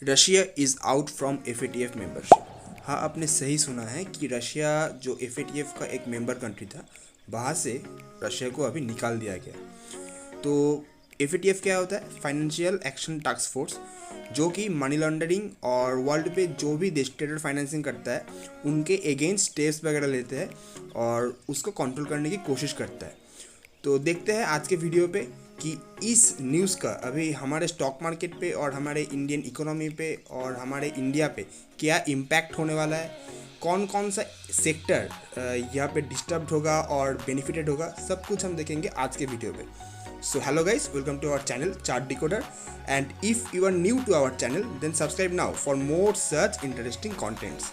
Russia is out from FATF membership. हाँ, आपने सही सुना है कि रशिया जो FATF का एक मेंबर कंट्री था, वहाँ से रशिया को अभी निकाल दिया गया। तो FATF क्या होता है? फाइनेंशियल एक्शन टास्क फोर्स, जो कि मनी लॉन्ड्रिंग और वर्ल्ड पे जो भी देश टेरर फाइनेंसिंग करता है उनके अगेंस्ट स्टेप्स वगैरह लेते हैं और उसको कंट्रोल करने की कोशिश करता है। तो देखते हैं आज के वीडियो पे कि इस न्यूज़ का अभी हमारे स्टॉक मार्केट पे और हमारे इंडियन इकोनॉमी पे और हमारे इंडिया पे क्या इम्पैक्ट होने वाला है, कौन कौन सा सेक्टर यहाँ पे डिस्टर्ब होगा और बेनिफिटेड होगा, सब कुछ हम देखेंगे आज के वीडियो पे। So hello guys, welcome to our channel chart decoder, and if you are new to our channel then subscribe now for more such interesting contents.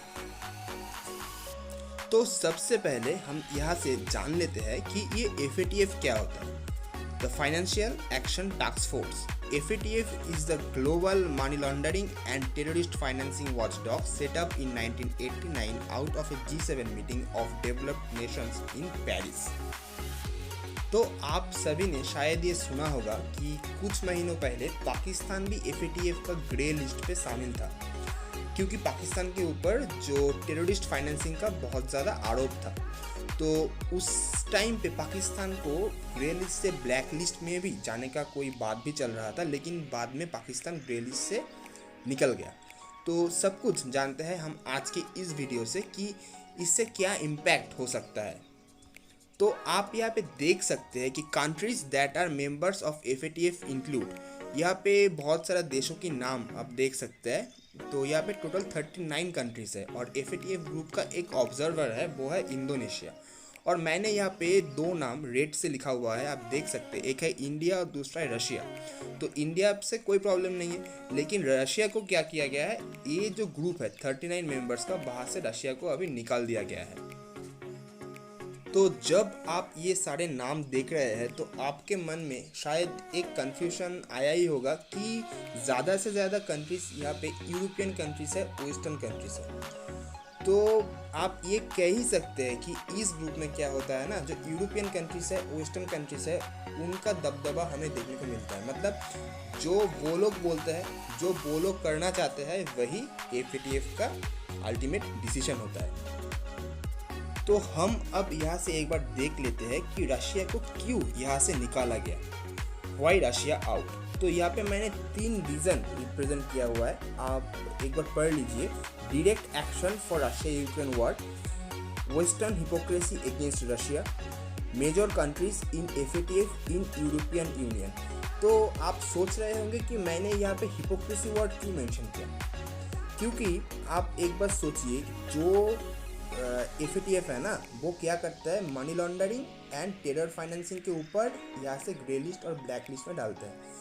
तो सबसे पहले हम यहाँ से जान लेते हैं कि ये FATF क्या होता है। The financial action task force, FATF is the global money laundering and terrorist financing watchdog set up in 1989 out of a G7 meeting of developed nations in Paris। तो आप सभी ने शायद ये सुना होगा कि कुछ महीनों पहले पाकिस्तान भी FATF का ग्रे लिस्ट पे शामिल था, क्योंकि पाकिस्तान के ऊपर जो टेररिस्ट फाइनेंसिंग का बहुत ज़्यादा आरोप था। तो उस टाइम पे पाकिस्तान को ग्रे लिस्ट से ब्लैक लिस्ट में भी जाने का कोई बात भी चल रहा था, लेकिन बाद में पाकिस्तान ग्रे लिस्ट से निकल गया। तो सब कुछ जानते हैं हम आज के इस वीडियो से कि इससे क्या इम्पैक्ट हो सकता है। तो आप यहाँ पे देख सकते हैं कि countries that are members of FATF include, यहाँ पे बहुत सारा देशों के नाम आप देख सकते हैं। तो यहाँ पे टोटल 39 कंट्रीज है और FATF ग्रुप का एक ऑब्जर्वर है, वो है इंडोनेशिया। और मैंने यहाँ पे दो नाम रेड से लिखा हुआ है, आप देख सकते हैं, एक है इंडिया और दूसरा है रशिया। तो इंडिया से कोई प्रॉब्लम नहीं है, लेकिन रशिया को क्या किया गया है, ये जो ग्रुप है 39 मेंबर्स का, वहाँ से रशिया को अभी निकाल दिया गया है। तो जब आप ये सारे नाम देख रहे हैं तो आपके मन में शायद एक कन्फ्यूजन आया ही होगा कि ज़्यादा से ज़्यादा कंट्रीज यहाँ पे यूरोपियन कंट्रीज है, वेस्टर्न कंट्रीज है। तो आप ये कह ही सकते हैं कि इस ग्रुप में क्या होता है ना, जो यूरोपियन कंट्रीज है, वेस्टर्न कंट्रीज है, उनका दबदबा हमें देखने को मिलता है। मतलब जो वो लोग बोलते हैं, जो वो लोग करना चाहते हैं, वही FATF का अल्टीमेट डिसीजन होता है। तो हम अब यहाँ से एक बार देख लेते हैं कि रशिया को क्यों यहाँ से निकाला गया, वाई रशिया आउट। तो यहाँ पे मैंने 3 रीज़न रिप्रेजेंट किया हुआ है, आप एक बार पढ़ लीजिए। Direct action for Russia Ukraine war, western hypocrisy against Russia, major countries in FATF in European Union. तो आप सोच रहे होंगे कि मैंने यहाँ पे हिपोक्रेसी वर्ड क्यों मेंशन किया, क्योंकि आप एक बार सोचिए, जो FATF है ना, वो क्या करता है, money laundering and terror financing के ऊपर यहाँ से ग्रे लिस्ट और ब्लैक लिस्ट में डालते हैं।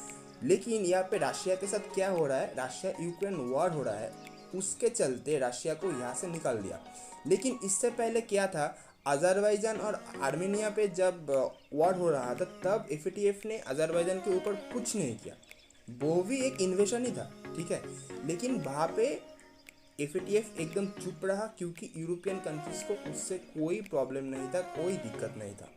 लेकिन यहाँ पे रशिया के साथ क्या हो रहा है, रशिया यूक्रेन वॉर हो रहा है, उसके चलते रशिया को यहाँ से निकाल दिया। लेकिन इससे पहले क्या था, अज़रबैजान और आर्मेनिया पे जब वॉर हो रहा था, तब FATF ने अज़रबैजान के ऊपर कुछ नहीं किया, वो भी एक इन्वेशन ही था, ठीक है। लेकिन वहाँ पे FATF एकदम चुप रहा, क्योंकि यूरोपियन कंट्रीज को उससे कोई प्रॉब्लम नहीं था, कोई दिक्कत नहीं था।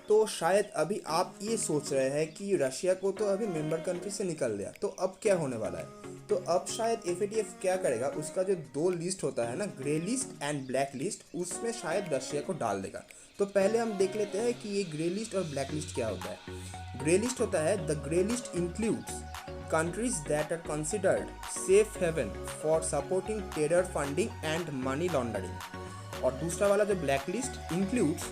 तो शायद अभी आप ये सोच रहे हैं कि रशिया को तो अभी मेंबर कंट्री से निकल दिया, तो अब क्या होने वाला है। तो अब शायद FATF क्या करेगा, उसका जो 2 लिस्ट होता है ना, grey list and black list, उसमें शायद रशिया को डाल देगा। तो पहले हम देख लेते हैं कि ये ग्रे लिस्ट और ब्लैक लिस्ट क्या होता है। ग्रे लिस्ट होता है, the grey list includes countries that are considered safe haven for supporting terror funding and money laundering। और दूसरा वाला जो black list includes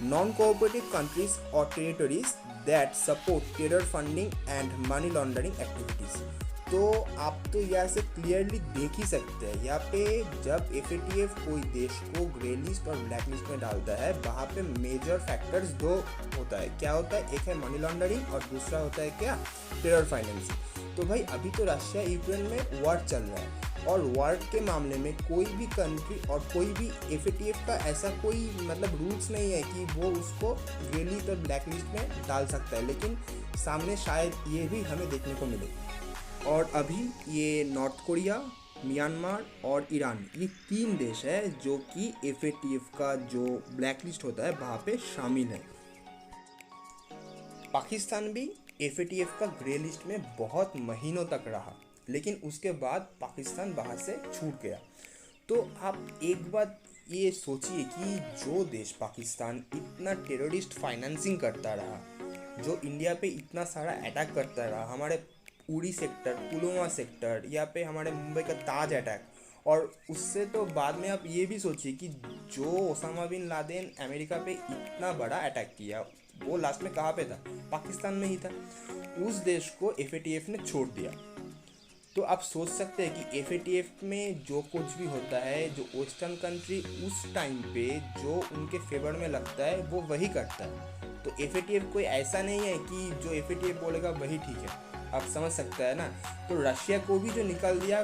non cooperative countries और territories that support terror funding and money laundering activities. तो आप तो यहाँ से क्लियरली देख ही सकते हैं, यहाँ पे जब FATF कोई देश को ग्रे लिस्ट और ब्लैक लिस्ट में डालता है, वहाँ पे मेजर फैक्टर्स 2 होता है। क्या होता है, एक है मनी लॉन्ड्रिंग और दूसरा होता है क्या, टेरर फाइनेंसिंग। तो भाई अभी तो रशिया यूक्रेन में वॉर चल रहा है, और वॉर के मामले में कोई भी कंट्री और कोई भी FATF का ऐसा कोई मतलब रूल्स नहीं है कि वो उसको ग्रे लिस्ट और ब्लैक लिस्ट में डाल सकता है। लेकिन सामने शायद ये भी हमें देखने को मिले। और अभी ये नॉर्थ कोरिया, म्यांमार और ईरान, ये 3 देश है जो कि FATF का जो ब्लैक लिस्ट होता है वहाँ पे शामिल है। पाकिस्तान भी FATF का ग्रे लिस्ट में बहुत महीनों तक रहा, लेकिन उसके बाद पाकिस्तान बाहर से छूट गया। तो आप एक बात ये सोचिए कि जो देश पाकिस्तान इतना टेररिस्ट फाइनेंसिंग करता रहा, जो इंडिया पे इतना सारा अटैक करता रहा, हमारे उड़ी सेक्टर, पुलवामा सेक्टर, या पे हमारे मुंबई का ताज अटैक, और उससे तो बाद में आप ये भी सोचिए कि जो ओसामा बिन लादेन अमेरिका पे इतना बड़ा अटैक किया, वो लास्ट में कहाँ पे था? पाकिस्तान में ही था। उस देश को FATF ने छोड़ दिया। तो आप सोच सकते हैं कि FATF में जो कुछ भी होता है, जो वेस्टर्न कंट्री उस टाइम पे जो उनके फेवर में लगता है वो वही करता है। तो FATF कोई ऐसा नहीं है कि जो FATF बोलेगा वही ठीक है, आप समझ सकते हैं ना। तो रशिया को भी जो निकाल दिया,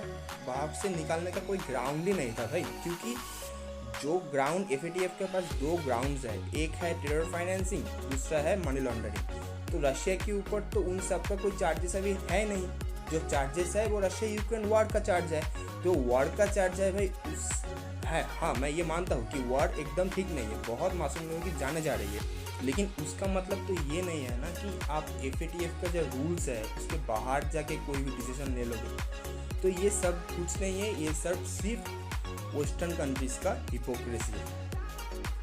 वहाँ से निकालने का कोई ग्राउंड ही नहीं था भाई, क्योंकि जो ग्राउंड FATF के पास दो ग्राउंड्स है, एक है टेरर फाइनेंसिंग, दूसरा है मनी लॉन्ड्रिंग। तो रशिया के ऊपर तो उन सब का कोई चार्जेस अभी है नहीं। जो चार्जेस है वो रशिया यूक्रेन वॉर का चार्ज है। तो वॉर का चार्ज है भाई उस है। हाँ, मैं ये मानता हूँ कि वॉर एकदम ठीक नहीं है, बहुत मासूम लोगों की जाने जा रही है, लेकिन उसका मतलब तो ये नहीं है ना कि आप FATF का जो रूल्स है उसके बाहर जाके कोई भी डिसीजन ले लोगे। तो ये सब कुछ नहीं है, ये सब सिर्फ वेस्टर्न कंट्रीज का हिपोक्रेसी है।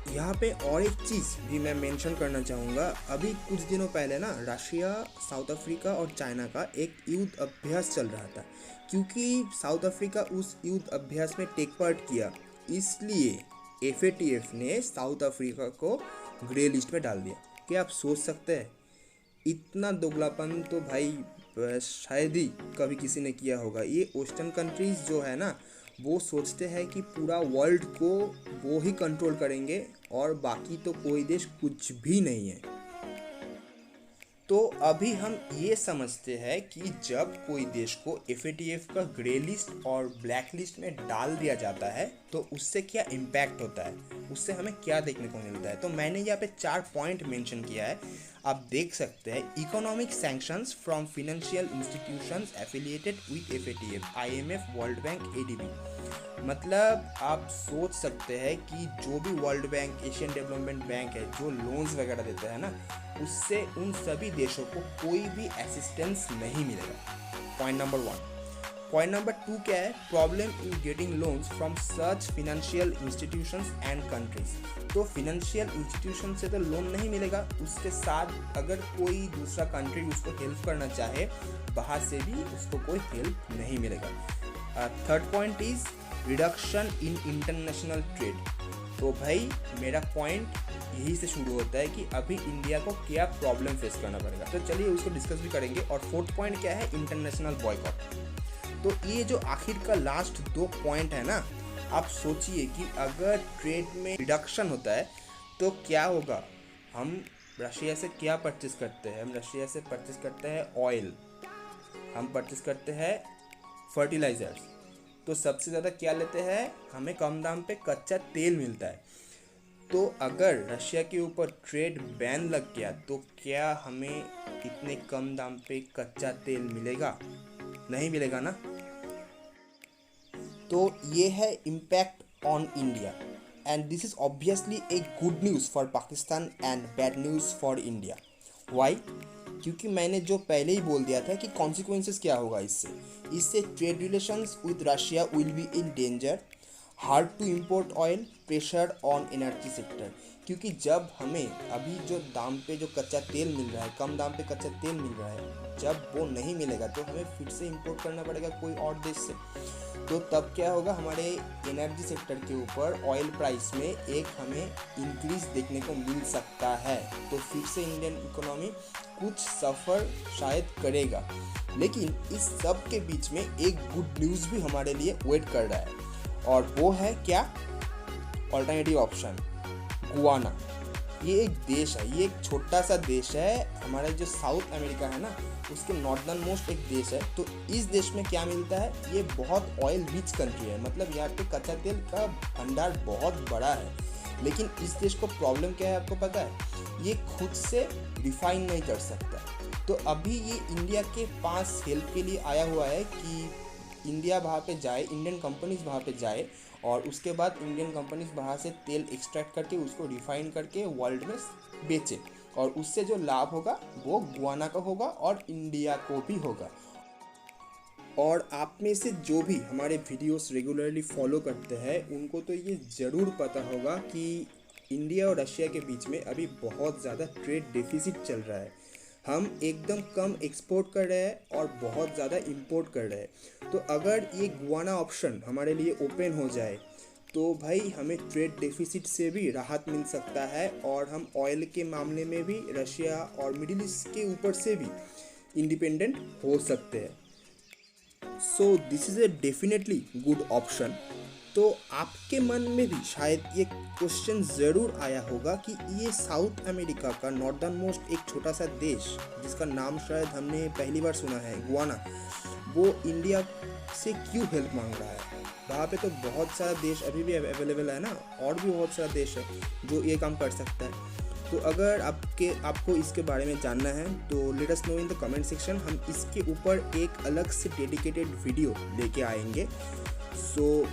यहाँ पे और एक चीज़ भी मैं मेंशन करना चाहूँगा। अभी कुछ दिनों पहले ना रशिया, साउथ अफ्रीका और चाइना का एक युद्ध अभ्यास चल रहा था। क्योंकि साउथ अफ्रीका उस युद्ध अभ्यास में टेक पार्ट किया, इसलिए FATF ने साउथ अफ्रीका को ग्रे लिस्ट में डाल दिया। क्या आप सोच सकते हैं? इतना दोगलापन तो भाई शायद ही कभी किसी ने किया होगा। ये वेस्टर्न कंट्रीज़ जो है ना, वो सोचते हैं कि पूरा वर्ल्ड को वो ही कंट्रोल करेंगे और बाकी तो कोई देश कुछ भी नहीं है। तो अभी हम ये समझते हैं कि जब कोई देश को FATF का ग्रे लिस्ट और ब्लैक लिस्ट में डाल दिया जाता है तो उससे क्या इम्पैक्ट होता है, उससे हमें क्या देखने को मिलता है। तो मैंने यहाँ पे 4 पॉइंट मेंशन किया है, आप देख सकते हैं। Economic sanctions from financial institutions affiliated with FATF, IMF, world bank, ADB। मतलब आप सोच सकते हैं कि जो भी world bank, Asian development bank है, जो लोन्स वगैरह देता है ना, उससे उन सभी देशों को कोई भी असिस्टेंस नहीं मिलेगा। Point number 1। पॉइंट नंबर 2 क्या है? Problem in getting loans from such financial institutions and countries. तो फिनेंशियल इंस्टीट्यूशन से तो लोन नहीं मिलेगा, उसके साथ अगर कोई दूसरा कंट्री उसको हेल्प करना चाहे, बाहर से भी उसको कोई हेल्प नहीं मिलेगा। Third point is reduction in international trade. तो भाई मेरा पॉइंट यही से शुरू होता है कि अभी इंडिया को क्या प्रॉब्लम फेस करना पड़ेगा। तो चलिए उसको डिस्कस भी करेंगे। और फोर्थ पॉइंट क्या है? International boycott. तो ये जो आखिर का लास्ट 2 पॉइंट है ना, आप सोचिए कि अगर ट्रेड में रिडक्शन होता है तो क्या होगा। हम रशिया से क्या परचेस करते हैं? हम रशिया से परचेस करते हैं ऑयल, हम परचेस करते हैं फर्टिलाइजर्स। तो सबसे ज़्यादा क्या लेते हैं? हमें कम दाम पे कच्चा तेल मिलता है। तो अगर रशिया के ऊपर ट्रेड बैन लग गया तो क्या हमें इतने कम दाम पे कच्चा तेल मिलेगा? नहीं मिलेगा ना। तो ये है impact on India, and this is obviously a good news for Pakistan and bad news for India. Why? क्योंकि मैंने जो पहले ही बोल दिया था कि कॉन्सिक्वेंसेस क्या होगा इससे trade relations with Russia will be in danger, hard to import oil, pressure on energy sector. क्योंकि जब हमें अभी जो दाम पे जो कच्चा तेल मिल रहा है, कम दाम पे कच्चा तेल मिल रहा है, जब वो नहीं मिलेगा तो हमें फिर से इंपोर्ट करना पड़ेगा कोई और देश से। तो तब क्या होगा? हमारे एनर्जी सेक्टर के ऊपर ऑयल प्राइस में एक हमें इंक्रीज देखने को मिल सकता है। तो फिर से इंडियन इकोनॉमी कुछ सफ़र शायद करेगा। लेकिन इस सब के बीच में एक गुड न्यूज़ भी हमारे लिए वेट कर रहा है, और वो है क्या? Alternative option, Guana. ये एक देश है, ये एक छोटा सा देश है, हमारा जो साउथ अमेरिका है ना, उसके नॉर्दर्न मोस्ट एक देश है। तो इस देश में क्या मिलता है? ये बहुत ऑयल रिच कंट्री है, मतलब यहाँ पे कच्चा तेल का भंडार बहुत बड़ा है। लेकिन इस देश को प्रॉब्लम क्या है आपको पता है? ये खुद से रिफाइन नहीं कर सकता। तो अभी ये इंडिया के पास हेल्प के लिए आया हुआ है कि इंडिया वहाँ पे जाए, इंडियन कंपनीज वहाँ पे जाए, और उसके बाद इंडियन कंपनीज बाहर से तेल एक्सट्रैक्ट करके उसको रिफाइन करके वर्ल्ड में बेचे। और उससे जो लाभ होगा वो गुआना का होगा और इंडिया को भी होगा। और आप में से जो भी हमारे वीडियोस रेगुलरली फॉलो करते हैं उनको तो ये ज़रूर पता होगा कि इंडिया और रशिया के बीच में अभी बहुत ज़्यादा ट्रेड डेफिसिट चल रहा है। हम एकदम कम एक्सपोर्ट कर रहे हैं और बहुत ज़्यादा इंपोर्ट कर रहे हैं। तो अगर ये गुआना ऑप्शन हमारे लिए ओपन हो जाए तो भाई हमें ट्रेड डेफिसिट से भी राहत मिल सकता है और हम ऑयल के मामले में भी रशिया और मिडिल ईस्ट के ऊपर से भी इंडिपेंडेंट हो सकते हैं। So this is a definitely good option. तो आपके मन में भी शायद ये क्वेश्चन ज़रूर आया होगा कि ये साउथ अमेरिका का नॉर्दर्न मोस्ट एक छोटा सा देश जिसका नाम शायद हमने पहली बार सुना है, गुआना, वो इंडिया से क्यों हेल्प मांग रहा है। वहाँ पे तो बहुत सारा देश अभी भी अवेलेबल है ना, और भी बहुत सारा देश है जो ये काम कर सकता है। तो अगर आपको इसके बारे में जानना है तो let us know in the comment section. हम इसके ऊपर एक अलग से डेडिकेटेड वीडियो लेके आएंगे। सो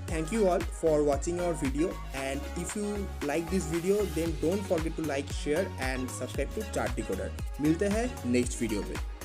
thank you all for watching our video, and if you like this video then don't forget to like, share and subscribe to Chart Decoder। मिलते हैं नेक्स्ट वीडियो पे।